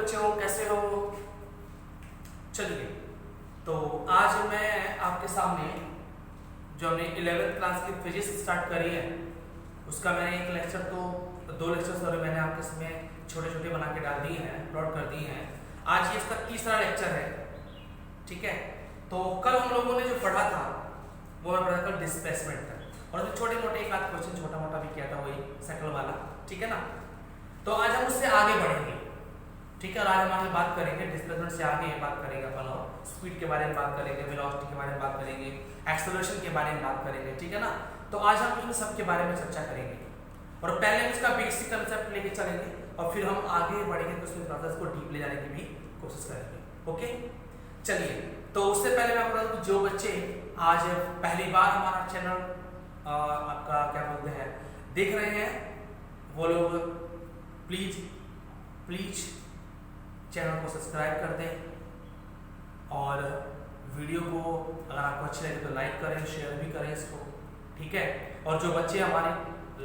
बच्चों, कैसे हो? चलिए, तो आज मैं आपके सामने जो हमने 11th क्लास की फिजिक्स स्टार्ट करी है उसका मैंने एक लेक्चर तो 2 लेक्चर्स और मैंने आपके इसमें छोटे छोटे बना के डाल दिए हैं, प्लॉट कर दिए हैं। आज ये इसका तीसरा लेक्चर है, ठीक है। तो कल हम लोगों ने जो पढ़ा था वो मैं पढ़ा कल डिस्प्लेसमेंट था, और छोटे मोटे एक आध क्वेश्चन छोटा मोटा भी किया था, वही साइकिल वाला, ठीक है ना। तो आज हम उससे आगे बढ़ेंगे, ठीक है। और आज हम आगे बात करेंगे डिस्प्लेसमेंट से आगे बात करेंगे अपन, और स्पीड के बारे में बात करेंगे, वेलोसिटी के बारे में बात करेंगे, एक्सेलरेशन के बारे में बात करेंगे, ठीक है ना। तो आज हम इन सब के बारे में चर्चा करेंगे, और पहले हम इसका बेसिक कंसेप्ट लेके चलेंगे और फिर हम आगे बढ़ेंगे तो उसके प्रोसेस को डीप ले जाने की भी कोशिश करेंगे, ओके। चलिए, तो उससे पहले मैं आपको बता दूं, जो बच्चे आज पहली बार हमारा चैनल आपका क्या बोलते हैं देख रहे हैं, वो लोग प्लीज चैनल को सब्सक्राइब कर दें, और वीडियो को अगर आपको अच्छी लगे तो लाइक करें, शेयर भी करें इसको, ठीक है। और जो बच्चे हमारे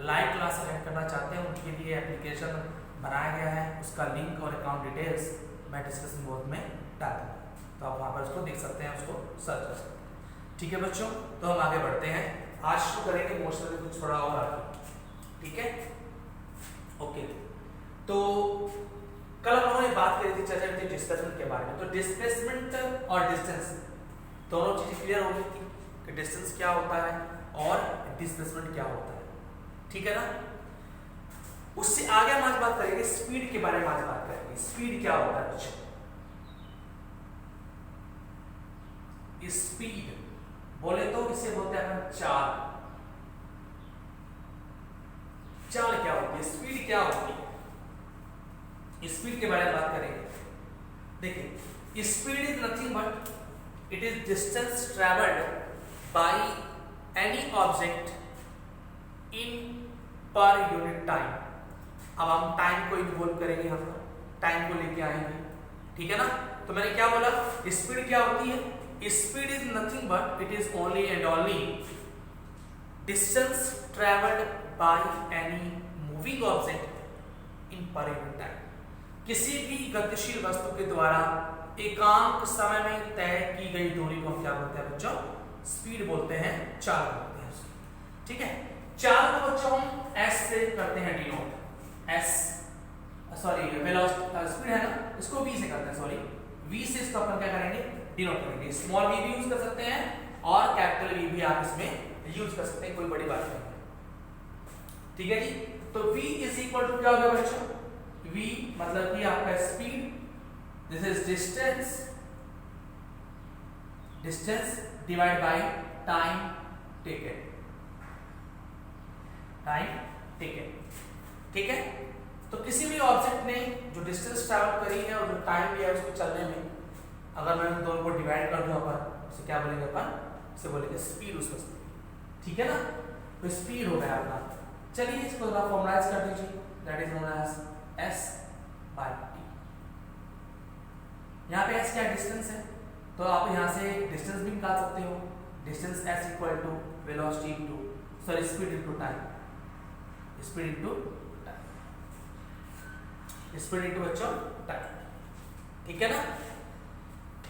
लाइव क्लास अटेंड करना चाहते हैं उनके लिए एप्लीकेशन बनाया गया है, उसका लिंक और अकाउंट डिटेल्स मैं डिस्क्रिप्शन बॉक्स में डाल दूँगा, तो आप वहाँ पर उसको देख सकते हैं, उसको सर्च कर सकते हैं, ठीक है बच्चों। तो हम आगे बढ़ते हैं, आज शुरू करेंगे मोशन में कुछ थोड़ा और आगे, ठीक है, ओके। तो कल हम लोगों ने बात करी थी, चर्चा की थी डिस्प्लेसमेंट के बारे में। तो डिस्प्लेसमेंट और डिस्टेंस दोनों चीजें क्लियर हो गई थी कि डिस्टेंस क्या होता है और डिस्प्लेसमेंट क्या होता है, ठीक है ना। उससे आगे हम आज बात करेंगे स्पीड के बारे में, आज बात करेंगे स्पीड क्या होता है बच्चों। स्पीड बोले तो इसे बोलते हैं अपन चाल। चाल क्या होती है, स्पीड क्या होती है, स्पीड के बारे में बात करेंगे। देखिए, speed is nothing but it is distance travelled by any object in per unit time. अब हम टाइम को इन्वॉल्व करेंगे, हम टाइम को लेके आएंगे, ठीक है ना। तो मैंने क्या बोला, स्पीड क्या होती है, speed is nothing but it is only and only distance travelled by any moving object in per unit time. किसी भी गतिशील वस्तु के द्वारा एकांक समय में तय की गई दूरी को हम क्या बोलते हैं बच्चों, स्पीड बोलते हैं, चाल बोलते हैं, ठीक है। चाल को बच्चों हम एस से करते हैं denote, S sorry velocity speed है ना, इसको वी से करते हैं, सॉरी वी से इसको अपन क्या करेंगे, डिनोट करेंगे। स्मॉल वी भी यूज कर सकते हैं और कैपिटल वी भी आप इसमें यूज कर सकते हैं, कोई बड़ी बात नहीं है, ठीक है जी। तो v इज इक्वल टू क्या होगा बच्चों, v मतलब कि आपका speed, this is distance divide by time taken, ठीक है। तो किसी भी ऑब्जेक्ट ने जो डिस्टेंस ट्रैवल करी है और जो टाइम लिया है उसको चलने में, अगर मैं उन दोनों को डिवाइड कर दूं अपन, उसे क्या बोलेंगे अपन, उसे बोलेंगे स्पीड उसका स्पीड, ठीक है ना। तो स्पीड हो गया अपना। चलिए इसको थोड़ा फॉर्मलाइज कर दीजिए, that is known as s by t। यहाँ पे s क्या डिस्टेंस है, तो आप यहाँ से डिस्टेंस भी निकाल सकते हो, distance s equal to velocity into sorry speed into time, speed into बच्चों टाइम, ठीक है ना।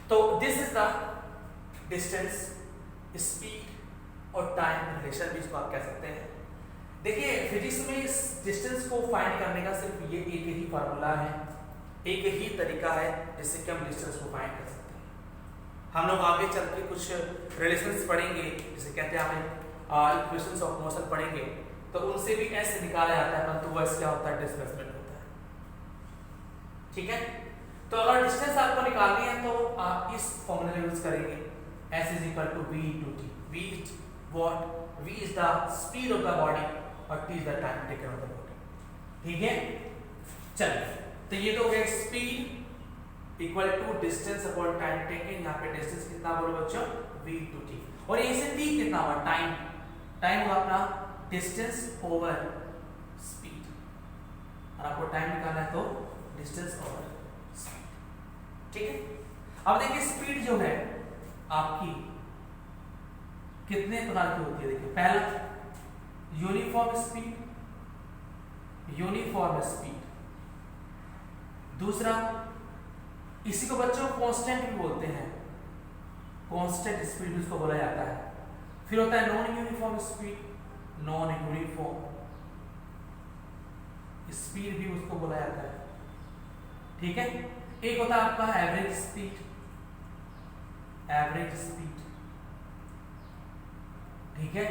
तो this is the distance, speed और टाइम रिलेशन भी इसको आप कह सकते हैं। देखिए, फिजिक्स में इस डिस्टेंस को फाइंड करने का सिर्फ ये एक ही फार्मूला है, एक ही तरीका है जिससे कि हम डिस्टेंस को फाइंड कर सकते हैं। हम लोग आगे चल के कुछ रिलेशंस पढ़ेंगे, जिसे कहते हैं हमें इक्वेशंस ऑफ मोशन पढ़ेंगे, तो उनसे भी एस निकाला जाता है, परंतु वो क्या होता है, डिस्प्लेसमेंट होता है, ठीक है। तो अगर डिस्टेंस आपको निकालनी है तो आप इस फॉर्मूला यूज करेंगे, s is equal to v into t। v is what, v is the speed of the body और t is the time taken of the body, ठीक है। चलिए, तो ये तो हो गया speed equal to distance upon time taken. यहाँ पे डिस्टेंस कितना बोलो बच्चों, v इनटू t, और ये से t कितना हुआ, टाइम हुआ अपना डिस्टेंस ओवर स्पीड, और आपको टाइम निकालना है तो डिस्टेंस ओवर स्पीड, ठीक है। अब देखिए स्पीड जो है आपकी कितने प्रकार की होती है, देखिए पहला यूनिफॉर्म स्पीड, दूसरा इसी को बच्चों कांस्टेंट भी बोलते हैं, कांस्टेंट स्पीड भी उसको बोला जाता है। फिर होता है non uniform speed, non uniform speed भी उसको बोला जाता है, ठीक है। एक होता है आपका एवरेज स्पीड, एवरेज स्पीड, ठीक है,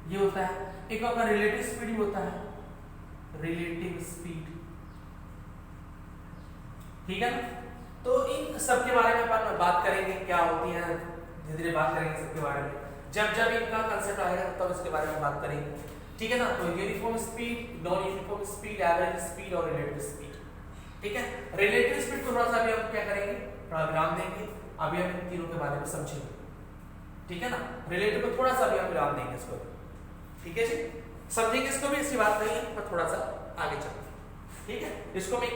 ये होता है। एक आपका रिलेटिव स्पीड भी होता है, रिलेटिव स्पीड, ठीक है ना। तो इन सब के बारे में अपन बात करेंगे, क्या होती है, धीरे धीरे बात करेंगे सबके बारे में। जब जब इनका कंसेप्ट आएगा तब इसके बारे में बात करेंगे, ठीक है ना। तो uniform speed, non uniform speed, average speed और रिलेटिव स्पीड, ठीक है। रिलेटिव स्पीड थोड़ा सा अभी हम क्या करेंगे, थोड़ा विराम देंगे, अभी हम इन तीनों के बारे में समझेंगे, ठीक है ना। रिलेटिव को थोड़ा सा अभी हम विराम देंगे इसको, ठीक है जी, समझेंगे इसको भी, ऐसी बात नहीं है, पर थोड़ा सा आगे चलते, ठीक है। इसको मैं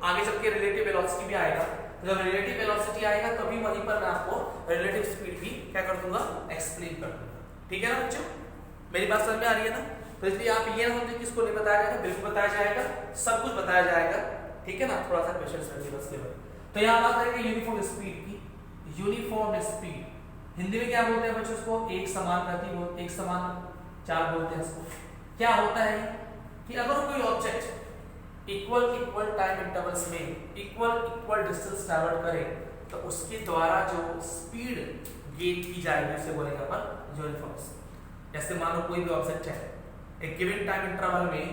आगे चल के रिलेटिव वेलोसिटी भी आएगा, जब रिलेटिव वेलोसिटी आएगा तभी वहीं पर मैं आपको रिलेटिव स्पीड भी क्या कर दूंगा, एक्सप्लेन कर दूंगा, ठीक है ना बच्चों। मेरी बात समझ में आ रही है ना। तो इसलिए आप ये ना समझे कि इसको नहीं बताया जाएगा, बिल्कुल बताया जाएगा, सब कुछ बताया जाएगा, ठीक है ना। थोड़ा सा पेशेंस रखिए बस केवल। तो यहाँ बात करेंगे यूनिफॉर्म स्पीड की। यूनिफॉर्म स्पीड हिंदी में क्या बोलते हैं बच्चों, इसको एक समान गति बोलते, एक समान चाल बोलते हैं इसको। क्या होता है कि अगर कोई ऑब्जेक्ट इक्वल टाइम इंटरवल्स में इक्वल डिस्टेंस ट्रैवल करे तो उसके द्वारा जो स्पीड गेन की जाएगी उसे बोलेंगे अपन यूनिफॉर्म स्पीड। जैसे मान लो कोई भी ऑब्जेक्ट है, एक गिवन टाइम इंटरवल में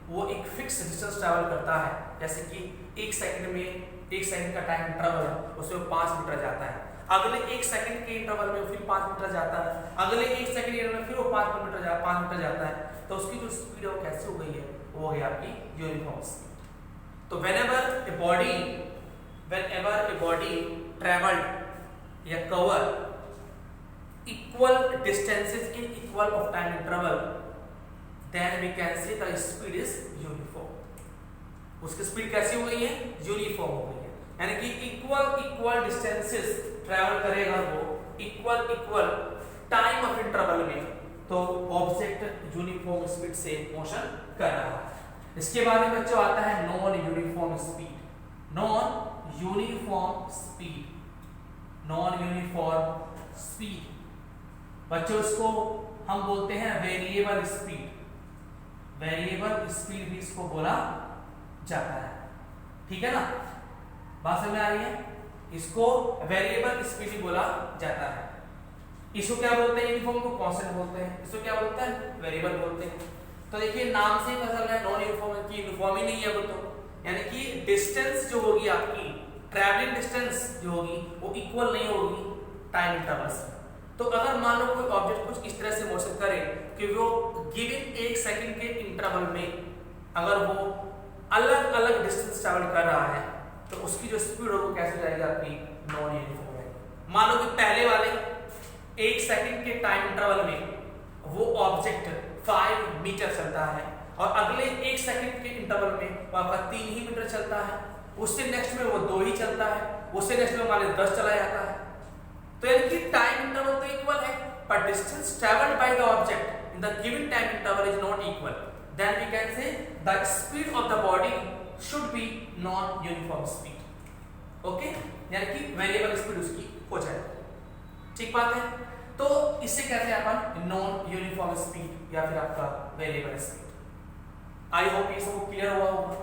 वो एक फिक्स डिस्टेंस ट्रैवल करता है, जैसे कि एक सेकंड का टाइम इंटरवल है, उसमें 5 मीटर जाता है, अगले 1 सेकंड के इंटरवल में फिर 5 मीटर जाता है, अगले 1 सेकंड इंटरवल में फिर वो 5 मीटर जाता है, तो उसकी जो स्पीड है वो कैसे हो गई है, वो हो गई आपकी यूनिफॉर्म स्पीड। तो whenever a body traveled या cover equal distances in equal of time interval, then we can say the speed is uniform. उसकी स्पीड कैसी हो गई है, यूनिफॉर्म हो गई है, यानी कि इक्वल डिस्टेंसेस ट्रैवल करेगा वो इक्वल टाइम ऑफ इंटरवल में, तो ऑब्जेक्ट यूनिफॉर्म स्पीड से मोशन कर रहा है। इसके बाद में बच्चों आता है non uniform speed. Non uniform speed बच्चों इसको हम बोलते हैं वेरिएबल स्पीड, वेरिएबल स्पीड भी इसको बोला जाता है, ठीक है ना। बात समझ में आ रही है, इसको वेरिएबल स्पीड भी बोला जाता है। इसको क्या बोलते हैं, यूनिफॉर्म को कांस्टेंट बोलते हैं, इसको क्या बोलते हैं, वेरिएबल बोलते हैं। तो देखिए नाम से पता चल रहा है नॉन यूनिफॉर्म की यूनिफॉर्म ही नहीं है वो, तो यानी कि डिस्टेंस जो होगी आपकी ट्रैवलिंग डिस्टेंस जो होगी वो इक्वल नहीं होगी टाइम इंटरवल्स में। तो अगर मान लो कोई ऑब्जेक्ट कुछ इस तरह से मोशन करे कि वो गिवन 1 सेकंड के इंटरवल में अगर वो अलग अलग डिस्टेंस ट्रैवल कर रहा है तो उसकी जो स्पीड होगी कैसे जाएगी आपकी, नॉन यूनिफॉर्म है। मान लो कि पहले वाले 1 सेकंड के टाइम इंटरवल में वो ऑब्जेक्ट 5 मीटर चलता है और अगले 1 सेकंड के इंटरवल में वो आपका 3 ही मीटर चलता है, उससे नेक्स्ट में वो 2 ही चलता है, उससे नेक्स्ट में मान लो 10 चला जाता है। तो यानी कि टाइम इंटरवल तो इक्वल है पर distance travelled by the object in the given time interval is not equal, then we can say the speed of the body should be non uniform speed, okay, यानी कि variable speed उसकी हो जाएगी, ठीक बात है। तो इससे कहते हैं अपन नॉन यूनिफॉर्म स्पीड या फिर आपका वेरिएबल स्पीड। आई होप ये सब क्लियर हुआ होगा,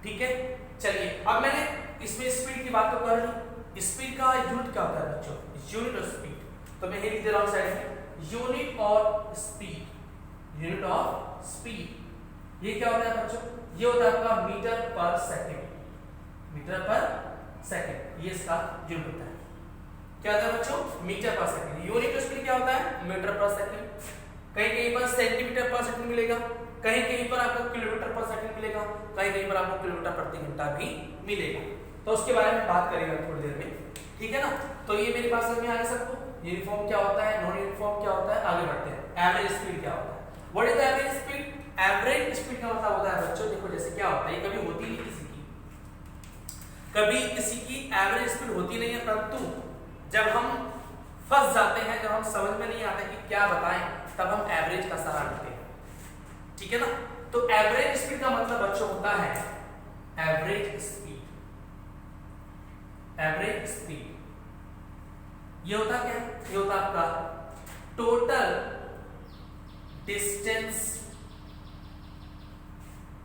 ठीक है। चलिए अब मैंने इसमें स्पीड की बात तो कर ली, स्पीड का यूनिट क्या होता है बच्चों, यूनिट ऑफ स्पीड। तो मैं लिख दे रहा हूं साइड में unit of speed, unit of speed ये क्या होता है बच्चों, ये होता है आपका metre per second, metre per second, ये इसका यूनिट होता है। क्या होता है बच्चों, metre per second. Unit of speed क्या होता है, मीटर पर सेकंड। कहीं कहीं पर सेंटीमीटर पर सेकंड मिलेगा, कहीं कहीं पर आपको किलोमीटर पर सेकंड मिलेगा, कहीं कहीं पर आपको किलोमीटर प्रति घंटा भी मिलेगा। तो उसके बारे में बात करेंगे थोड़ी देर में, ठीक है ना। तो ये मेरी बात समझ में आ गई सबको, यूनिफॉर्म क्या होता है, नॉन यूनिफॉर्म क्या होता है। आगे बढ़ते हैं, एवरेज स्पीड क्या होता है, what is average speed. Average speed का मतलब होता है बच्चों, देखो जैसे क्या होता है, ये कभी होती नहीं कभी किसी की एवरेज स्पीड होती नहीं है, परंतु जब हम फंस जाते हैं, जब हम समझ में नहीं आता कि क्या बताएं, तब हम एवरेज का सहारा लेते हैं, ठीक है ना। तो एवरेज स्पीड का मतलब बच्चों होता है एवरेज स्पीड, एवरेज स्पीड। ये होता क्या? ये होता आपका total distance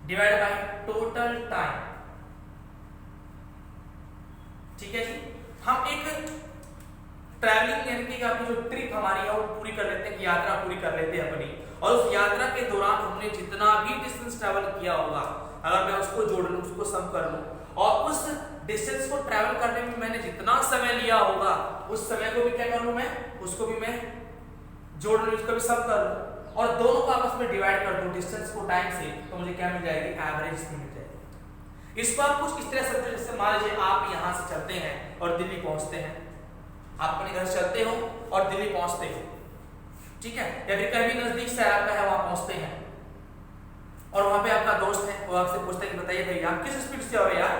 divide by total time. ठीक है जी। हम एक ट्रैवलिंग यानी कि आपकी जो ट्रिप हमारी है वो पूरी कर लेते हैं, यात्रा पूरी कर लेते हैं अपनी, और उस यात्रा के दौरान हमने जितना भी डिस्टेंस ट्रैवल किया होगा, अगर मैं उसको जोड़ लूं, उसको सम कर लूं, और उस डिस्टेंस को ट्रैवल करने में मैंने जितना समय लिया होगा उस समय को भी क्या कर लूं मैं, उसको भी मैं जोड़ लूं, उसको भी सम कर लूं, और दोनों को आपस में डिवाइड कर दूं डिस्टेंस को टाइम से, तो मुझे क्या मिल जाएगी? एवरेज स्पीड मिल जाएगी। इसको आप कुछ इस तरह समझो, जैसे मान लीजिए आप यहां से चलते हैं और दिल्ली पहुंचते हैं, आप अपने घर से चलते हो और दिल्ली पहुंचते हो, ठीक है, या फिर कहीं नजदीक से आपका है वहां पहुंचते हैं, और वहां पे आपका दोस्त है, वो आपसे पूछता है कि बताइए भैया आप किस स्पीड से हो यार,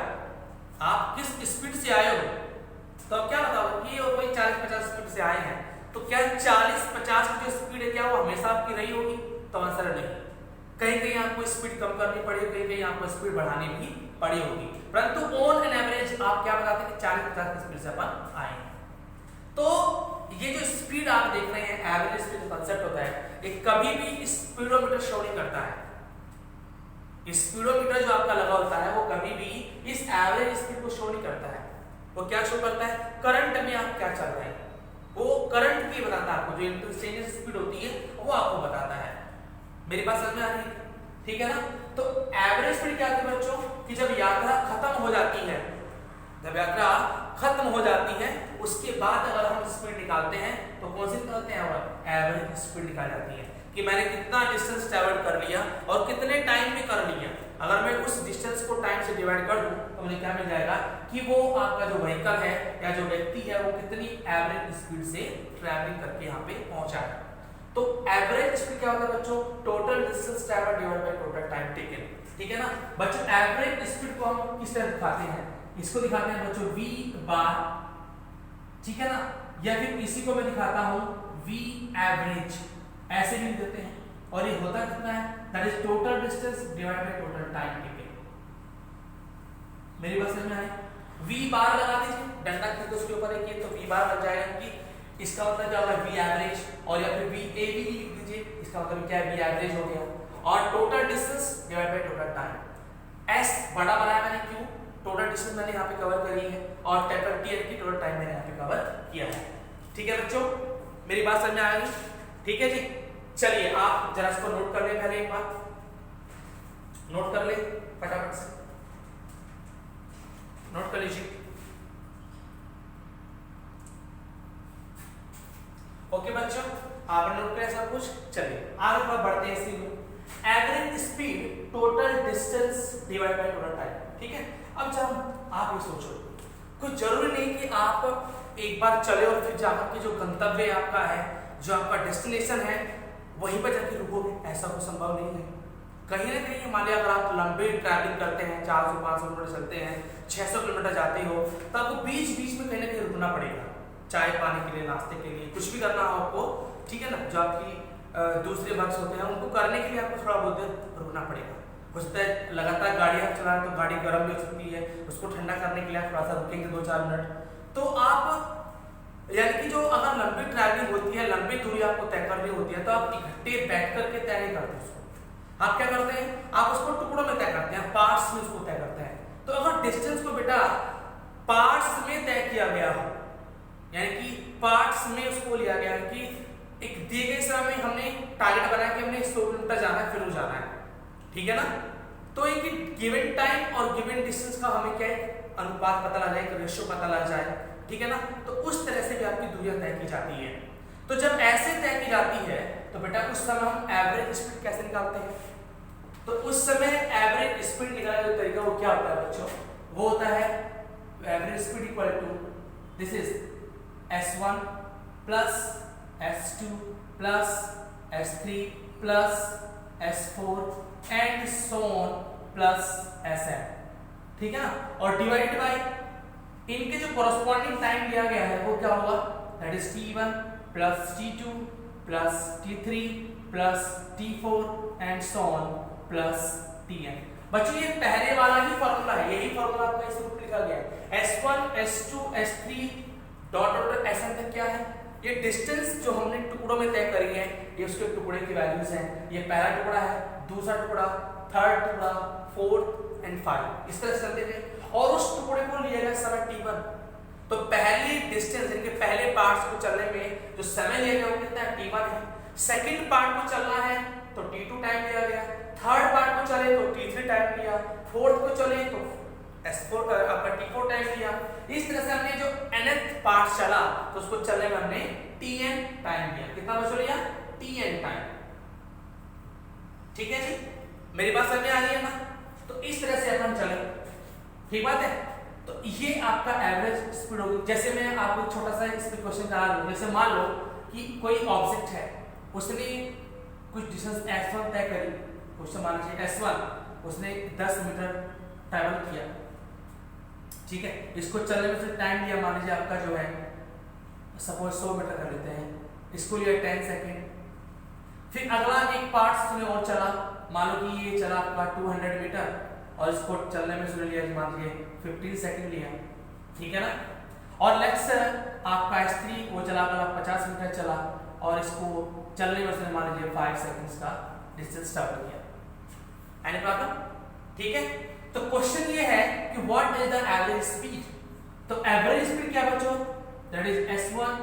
आप किस स्पीड से आए हो? तो आप क्या बताओगे कि वो कोई 40-50 स्पीड से आए हैं। तो क्या 40-50 की जो स्पीड है क्या वो हमेशा आपकी रही होगी? तो आंसर नहीं। कहीं कहीं आपको स्पीड कम करनी पड़ी, कहीं कहीं आपको स्पीड बढ़ानी भी पड़ी होगी, परंतु ऑन एन एवरेज आप क्या बताते हैं कि 40-50 की स्पीड से अपन आए हैं। तो ये जो स्पीड आप देख रहे हैं, एवरेज स्पीड जो कंसेप्ट होता है, ये कभी भी स्पीडोमीटर शो नहीं करता है। स्पीडोमीटर जो आपका लगा होता है वो कभी भी इस एवरेज स्पीड को शो नहीं करता है। वो क्या शो करता है? करंट में आप क्या चल रहे हैं, वो करंट की बताता है आपको, जो इंटरचेंज स्पीड होती है वो आपको बताता है। मेरी बात समझ में आ रही है? ठीक है ना। तो एवरेज स्पीड क्या होती है बच्चों कि जब यात्रा खत्म हो जाती है, जब यात्रा खत्म हो जाती है उसके बाद अगर हम स्पीड निकालते हैं तो कौन सी निकालते हैं? एवरेज स्पीड निकाल जाती है कि मैंने कितना डिस्टेंस ट्रैवल कर लिया और कितने टाइम में कर लिया। अगर मैं उस डिस्टेंस को टाइम से डिवाइड कर दूं तो मुझे क्या मिल जाएगा कि वो आपका जो व्हीकल है या जो व्यक्ति है वो कितनी एवरेज स्पीड से ट्रैवलिंग करके यहाँ पे पहुंचा है। तो एवरेज स्पीड क्या होता है बच्चों? Total distance travel divide by total time taken. ठीक है ना बच्चों। एवरेज स्पीड को हम किस तरह दिखाते हैं? इसको दिखाते हैं बच्चों v बार, ठीक है ना, या फिर इसी को मैं दिखाता हूं v एवरेज, ऐसे भी देते हैं। और ये होता कितना है? That is total distance divide by total time taken. मेरी बात समझ में आई? v बार लगा दीजिए, डंडा खींच के उसके ऊपर रखिए तो v बार बन जाएगा कि इसका मतलब क्या होगा? v एवरेज, और या फिर v a भी लिख दीजिए, इसका मतलब क्या है? v एवरेज हो गया, और total distance divide by total time. s बड़ा बनाया मैंने, क्यों? टोटल डिस्टेंस मैंने यहाँ पे कवर करी है और टोटल टी की टोटल टाइम मैंने यहाँ पे कवर किया है। ठीक है बच्चों, मेरी बात समझ में आ गई? ठीक है जी। चलिए आप जरा इसको नोट कर ले, पहले एक बात नोट कर ले, फटाफट से नोट कर लीजिए। ओके बच्चों, आपने नोट किया सब कुछ। चलिए आगे बढ़ते हैं इसी में। Average speed total distance divide by total time. ठीक है, अब जब आप ये सोचो, कुछ जरूरी नहीं कि आप एक बार चले और फिर जाकर के जो गंतव्य आपका है, जो आपका डेस्टिनेशन है, वहीं पर जाके रुकोगे, ऐसा तो संभव नहीं है। कहीं ना कहीं मान लिया अगर आप लंबी ट्रैवलिंग करते हैं, 400-500 किलोमीटर चलते हैं, 600 किलोमीटर जाते हो, तो आपको बीच बीच में कहीं ना कहीं रुकना पड़ेगा, चाय पानी के लिए, नाश्ते के लिए, कुछ भी करना हो आपको, ठीक है ना। जो आपकी दूसरे वर्क्स होते हैं उनको करने के लिए आपको थोड़ा बहुत देर रुकना पड़ेगा। हो सकता है लगातार गाड़ी आप चला रहे तो गाड़ी गर्म भी हो सकती है, उसको ठंडा करने के लिए आप थोड़ा सा रुकेंगे 2-4 मिनट। तो आप यानी कि जो अगर लंबी ट्रैवलिंग होती है, लंबी दूरी आपको तय करनी होती है, तो आप इकट्ठे बैठ करके तय नहीं करते उसको। आप क्या करते हैं? आप उसको टुकड़ों में तय करते हैं, पार्ट्स में उसको तय करते हैं। तो अगर डिस्टेंस को बेटा पार्ट्स में तय किया गया हो, यानी कि पार्ट्स में उसको लिया गया कि एक दिए गए समय में हमने टारगेट बनाया कि हमने 100 किलोमीटर जाना है, फिर जाना है, ठीक है ना। तो एक गिवन टाइम और गिवन डिस्टेंस का हमें क्या है? अनुपात पता लग जाए, रेशियो पता लग जाए, ठीक है ना। तो उस तरह से भी आपकी दूरियां तय की जाती है। तो जब ऐसे तय की जाती है तो बेटा उस समय हम एवरेज स्पीड कैसे निकालते हैं? तो उस समय एवरेज स्पीड निकालने का तरीका वो क्या होता है बच्चों? वो होता है average speed equal to this is s1 plus s2 plus s3 plus s4 and so on plus sn, ठीक है ना। और डिवाइड बाय इनके जो कॉरस्पॉन्डिंग टाइम दिया गया है वो क्या होगा? That is t1 plus t2 plus t3 plus t4 and so on plus tn। बच्चों ये पहले वाला ही फॉर्मूला है, यही फॉर्मूला आपका इस रूप लिखा गया है। S1 S2 S3 dot dot Sn तक क्या है, ये डिस्टेंस जो हमने टुकड़ों में तय करी है, ये उसके टुकड़े की वैल्यूज हैं। ये पहला टुकड़ा है, दूसरा टुकड़ा, थर्ड टुकड़ा, फोर्थ एंड फाइव, इस तरह से चलते थे। और उस टुकड़े को लिया गया समय T1। तो पहली डिस्टेंस इनके पहले पार्ट्स को चलने में जो समय लिया गया वो कितना है, T1 है। सेकंड पार्ट को चलना है तो T2 टाइम लिया गया, थर्ड पार्ट को चले तो T3 टाइम लिया, फोर्थ को चले तो S4 आपका T4 टाइम लिया। इस तरह से हमने जो nth पार्ट चला तो उसको चलने में हमने Tn टाइम लिया। कितना बचा लिया, Tn टाइम। ठीक है जी, मेरी बात समझ में आ रही है ना? तो इस तरह से अपन चले, ठीक बात है। तो ये आपका एवरेज स्पीड होगी। जैसे मैं आपको छोटा सा इस पे क्वेश्चन करा दूं, जैसे मान लो कि कोई ऑब्जेक्ट है, उसने कुछ डिस्टेंस S1 तय करी, क्वेश्चन मान लीजिए S1 उसने 10 मीटर ट्रैवल किया, ठीक है। इसको चलने में से टाइम लिया मान लीजिए आपका जो है सपोज 100 मीटर कर लेते हैं, इसको लिया 10 सेकेंड। फिर अगला एक पार्ट उसने और चला, मान लो कि ये चला आपका 200 मीटर और इसको चलने में उसने लिया मान लीजिए 15 सेकेंड लिया, ठीक है ना। और नेक्स्ट आपका S3 वो चला 50 मीटर चला और इसको चलने में उसने मान लीजिए 5 सेकंड्स का डिस्टेंस ट्रैवल किया। Any problem? ठीक है। तो क्वेश्चन ये है कि what is the average speed. तो एवरेज स्पीड क्या बच्चों, दैट इज S1,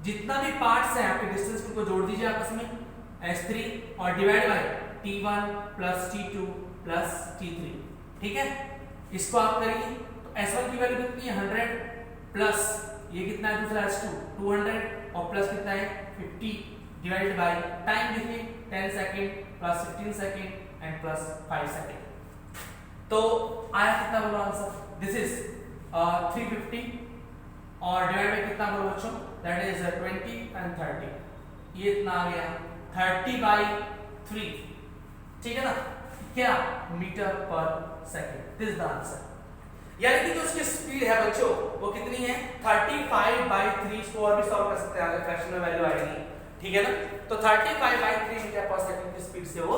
जितना भी पार्ट्स हैं आपके डिस्टेंस को जोड़ दीजिए आपस में, S3 और divide by T1 plus T2 plus T3, ठीक है। इसको आप करिए तो S1 की वैल्यू कितनी है 100 प्लस ये कितना है दूसरा S2 200 और प्लस कितना है 50 डिवाइड बाय टाइम देखिए 10 second plus 15 second and plus 5 second. तो आया कितना बोलो आंसर, दिस इज 350 और डिवाइड बाय कितना बोलो बच्चों, दैट इज 20 एंड 30, ये इतना आ गया 30/3, ठीक है ना, क्या metre per second. This the answer. यानी कि जो उसकी स्पीड है बच्चों वो कितनी है 35/3। इसको और भी सॉल्व कर सकते हैं, आगे फ्रैक्शन में वैल्यू आएगी, ठीक है ना। तो 35/3 मीटर पर सेकंड की स्पीड से वो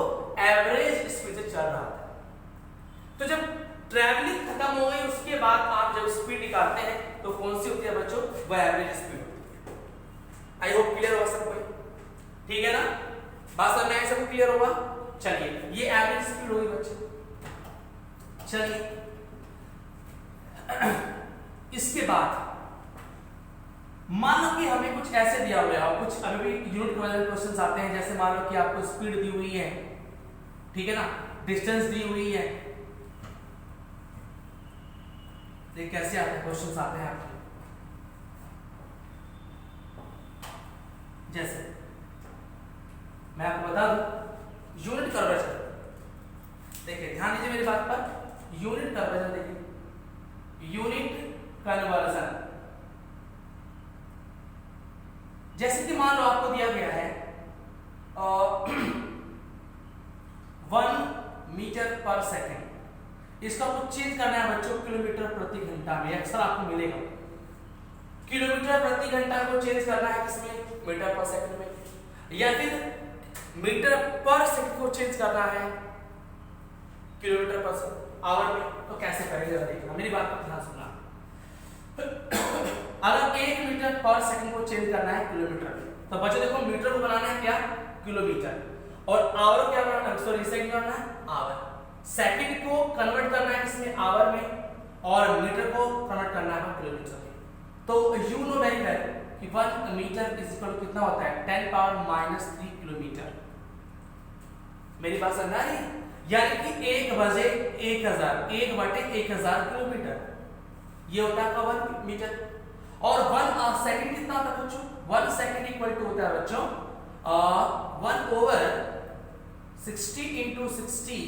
एवरेज स्पीड से चल रहा था। तो जब ट्रैवलिंग खत्म हो गई उसके बाद आप जब स्पीड निकालते हैं तो कौन सी होती है बच्चों, वह एवरेज स्पीड होती है। आई होप क्लियर होगा सबको, ठीक है ना, बात समझ में आई सबको, क्लियर होगा। चलिए ये एवरेज स्पीड होगी बच्चों। चलिए इसके बाद मान लो कि हमें कुछ ऐसे दिया हुआ है, कुछ अभी भी यूनिट वाले क्वेश्चंस आते हैं, जैसे मान लो कि आपको स्पीड दी हुई है, ठीक है ना, डिस्टेंस दी हुई है, ये कैसे आते हैं क्वेश्चंस आते हैं आपके, जैसे मैं आपको बता दूं यूनिट कर्वेचर, देखिए ध्यान दीजिए मेरी बात पर, यूनिट कर्वेचर देखिए, यूनिट कन्वर्जन। जैसे कि मान लो आपको दिया गया है 1 मीटर पर सेकंड, इसका आपको चेंज करना है बच्चों किलोमीटर प्रति घंटा में, अक्सर आपको मिलेगा किलोमीटर प्रति घंटा को चेंज करना है किसमें, मीटर पर सेकंड में, या फिर मीटर पर सेकंड को चेंज करना है किलोमीटर पर आवर में। तो कैसे करेंगे देखना, मेरी बात को ध्यान सुनना। अगर 1 मीटर पर सेकंड को चेंज करना है किलोमीटर में, तो बच्चों देखो मीटर को बनाना है क्या, किलोमीटर, और आवर को क्या बनाना है, सॉरी सेकंड बनाना है आवर। सेकंड को कन्वर्ट करना है इसमें आवर में, और मीटर को कन्वर्ट करना है किलोमीटर में। तो यू नो वेरी वेल कि 1 मीटर इज इक्वल टू कितना होता है 10⁻³ किलोमीटर। मेरी बात समझ आ रही है, यानी कि 1/1000 किलोमीटर ये होता है 1 मीटर। और 1 सेकंड कितना होता है बच्चों, 1 सेकंड इक्वल टू होता है बच्चों 1/60 × 60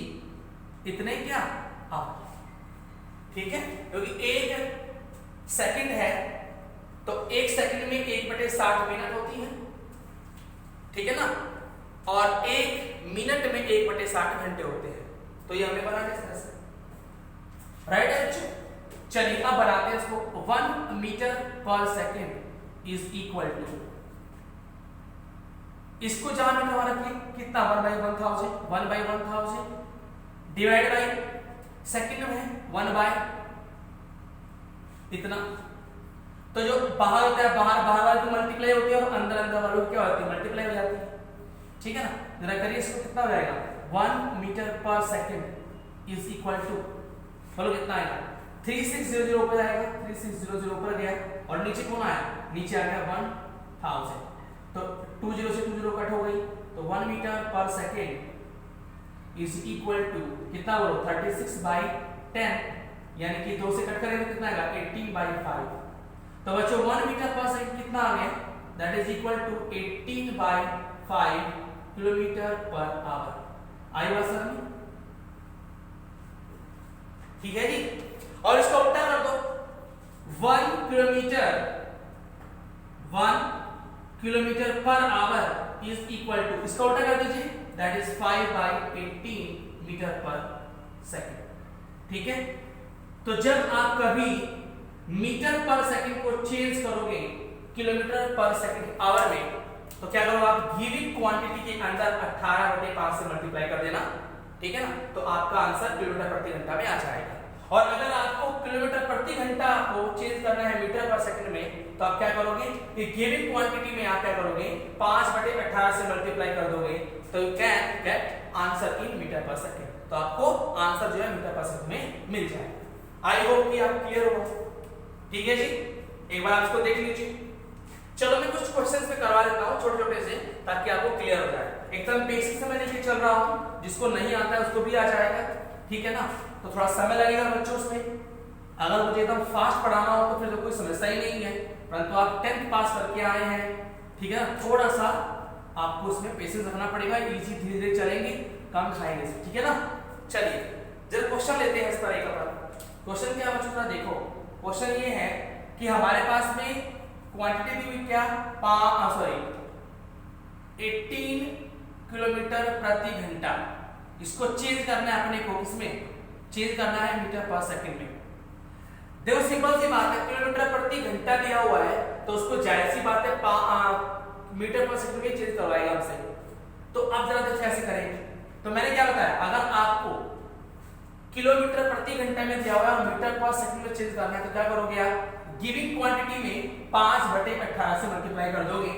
इतने क्या आवर, ठीक है, क्योंकि 1 सेकंड है तो 1 सेकंड में 1/60 मिनट होती है, ठीक है ना, और 1 मिनट में 1/60 घंटे होते हैं। तो ये हमें बनाना है इस तरह से, राइट है बच्चों। चलिए अब बनाते हैं इसको, 1 metre per second is equal to, इसको जहां मीटर वाला कितना 1/1000 डिवाइड बाय सेकंड में 1 बाय इतना। तो जो बाहर होता है बाहर वाले तो मल्टीप्लाई होती है और अंदर वालों की क्या होती है मल्टीप्लाई हो जाती है। ठीक है ना, जरा करिए इसको, कितना हो जाएगा 1 metre per second is equal to, बोलो कितना आएगा 3600 पर आएगा, 3600 पर गया और नीचे कौन आया, नीचे आ गया 1000, तो 20 से 20 कट हो गई, तो 1 metre per second is equal to कितना बोलो 36/10, यानी कि 2 से कट करेंगे तो कितना आएगा 18/5। तो बच्चों 1 मीटर पर सेकंड कितना आ गया, that is equal to 18/5 kilometre per hour. आई बात समझ में? ठीक है जी। और इसको उल्टा कर दो, 1 kilometre per our is equal to, इसका उल्टा कर दीजिए, that is 5/18 metre per second. ठीक है, तो जब आप कभी मीटर पर सेकंड को चेंज करोगे किलोमीटर पर सेकंड आवर में, तो क्या करोगे आप गिवन क्वांटिटी के अंदर 18/5 से मल्टीप्लाई कर देना। ठीक है ना, तो आपका आंसर किलोमीटर प्रति घंटा में आ जाएगा। और अगर आपको किलोमीटर प्रति घंटा को चेंज करना है मीटर पर सेकंड में, तो आप क्या करोगे कि गिवन क्वांटिटी में आप क्या करोगे 5/18 से मल्टीप्लाई कर दोगे, तो you can get answer in metre per second. तो आपको आंसर जो है मीटर पर सेकंड में मिल जाएगा। आई होप कि आप क्लियर हो। ठीक है जी, एक बार आप इसको देख लीजिए। चलो मैं कुछ क्वेश्चंस में करवा देता हूँ छोटे छोटे से, ताकि आपको क्लियर हो जाए। एकदम बेसिक से मैं लेके चल रहा हूँ, जिसको नहीं आता है उसको भी आ जाएगा। ठीक है ना, तो थोड़ा समय लगेगा बच्चों उसमें। अगर मुझे एकदम फास्ट पढ़ाना हो तो फिर तो कोई समस्या ही नहीं है, परंतु आप 10th पास करके आए हैं, ठीक है ना, थोड़ा सा आपको उसमें पेशेंस रखना पड़ेगा। इजी धीरे धीरे चलेंगे, कम खाएंगे, ठीक है ना। चलिए जब क्वेश्चन लेते हैं इस तरह का। क्वेश्चन क्या बच्चों का देखो, क्वेश्चन ये है कि हमारे पास में क्वांटिटी दी हुई क्या 18 किलोमीटर प्रति घंटा, इसको चेंज करना है अपने को, किसमें चेंज करना है मीटर पर सेकंड में। देखो सिंपल सी बात है, किलोमीटर प्रति घंटा दिया हुआ है तो उसको जाहिर सी बात है मीटर पर सेकंड में चेंज करवाएगा हमसे। तो अब जरा देखो कैसे करेंगे। तो मैंने क्या बताया, अगर आपको किलोमीटर प्रति घंटा में दिया हुआ है मीटर पर सेकंड में चेंज करना है, तो क्या करोगे आप गिवन क्वांटिटी में 5/18 से मल्टीप्लाई कर दोगे,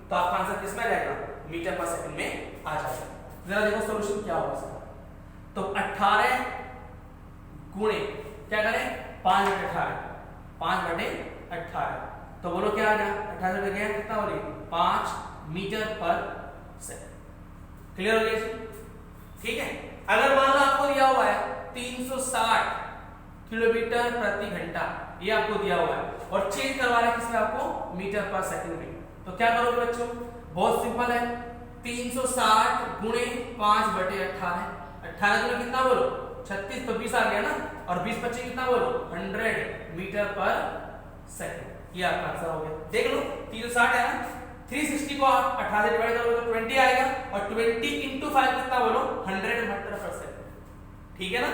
तो आपका आंसर किसमें रहेगा मीटर पर सेकंड में आ जाएगा। जरा देखो सॉल्यूशन क्या होगा इसका। तो 18 गुणे क्या करें 5/18, तो बोलो क्या आ गया 18 से गया कितना हो रही 5 मीटर पर सेकंड। क्लियर हो गया जी? ठीक है। अगर मान लो आपको दिया हुआ है 360 किलोमीटर प्रति घंटा, ये आपको दिया हुआ है और चेंज करवा रहा है किसमें आपको मीटर पर सेकंड में, तो क्या करोगे बच्चों, बहुत सिंपल है, 360 गुणे 5/18, 18 गुणे कितना बोलो 36, तो 20 आ गया ना, और 20/25 कितना बोलो 100 मीटर पर सेकंड। ये आपका आंसर हो गया। देख लो 360 है ना, 360 को आप 18 से डिवाइड करोगे तो 20 आएगा, और 20 into 5 कितना बोलो 100 मीटर पर सेकंड। ठीक है ना।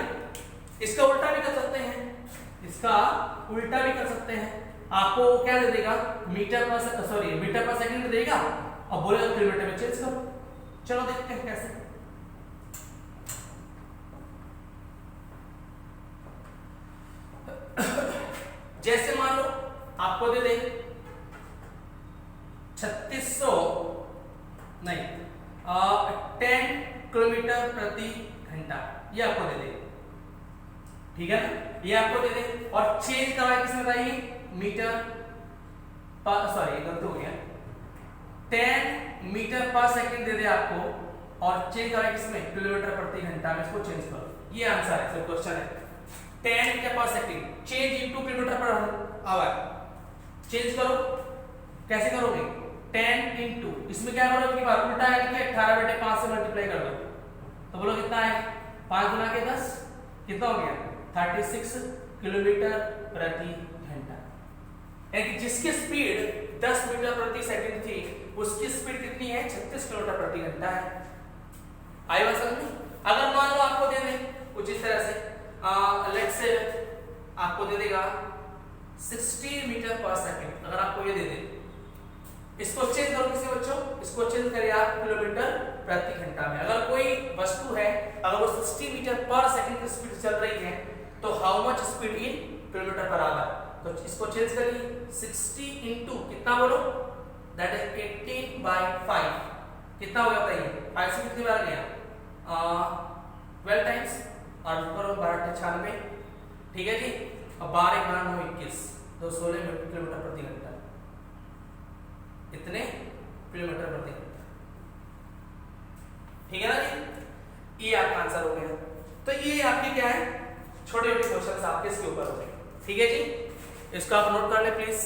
इसका उल्टा भी कर सकते हैं, इसका उल्टा भी कर सकते हैं। आपको क्या दे देगा मीटर पर सेकंड देगा और बोलेगा किलोमीटर में चेंज करो। चलो देखते हैं कैसे। जैसे मान लो आपको दे दे 3600 नहीं 10 किलोमीटर प्रति घंटा, ये आपको दे दे, ठीक है ना, ये आपको दे दे, और चेंज करवाए किसमें बताइए मीटर पर, गलत हो गया, 10 मीटर पर सेकंड दे दे आपको, और चेंज करवाए किसमें किलोमीटर प्रति घंटा में, इसको चेंज करो। ये आंसर है, सिर्फ क्वेश्चन है 10 metre per second change into kilometre per our. Change करो, कैसे करोगे 10 इनटू, इसमें क्या करोगे कि बार उल्टा है कि 18/5 से मल्टीप्लाई कर दो, तो बोलो कितना है 5 गुना के 10 कितना हो गया 36 किलोमीटर प्रति घंटा। यानी जिसकी स्पीड 10 मीटर प्रति सेकंड थी, उसकी स्पीड कितनी है 36 किलोमीटर प्रति घंटा है। आई बात समझ में? अगर मान लो आपको दे दे कुछ इस तरह से, लेट्स से आपको दे देगा 60 मीटर पर सेकंड, अगर आपको ये दे दे, इसको चेंज करो किसी बच्चों, इसको चेंज करिए आप किलोमीटर प्रति घंटा में। अगर कोई वस्तु है, अगर वो 60 मीटर पर सेकंड की स्पीड से चल रही है तो how much speed in kilometre per our. तो इसको चेंज करिए, 60 इंटू कितना बोलो, दैट इज 18/5, कितना हो गया बताइए, 5 से कितनी बार गया, 12 टाइम्स, और ऊपर 12×96, ठीक है जी। अब 12×9=21, तो 16 किलोमीटर प्रति घंटा, इतने किलोमीटर प्रति घंटा, ठीक है ना जी। ये आपका आंसर हो गया। तो ये आपके क्या है, छोटे छोटे क्वेश्चन आपके इसके ऊपर हो गए, ठीक है जी। इसको आप नोट कर ले प्लीज।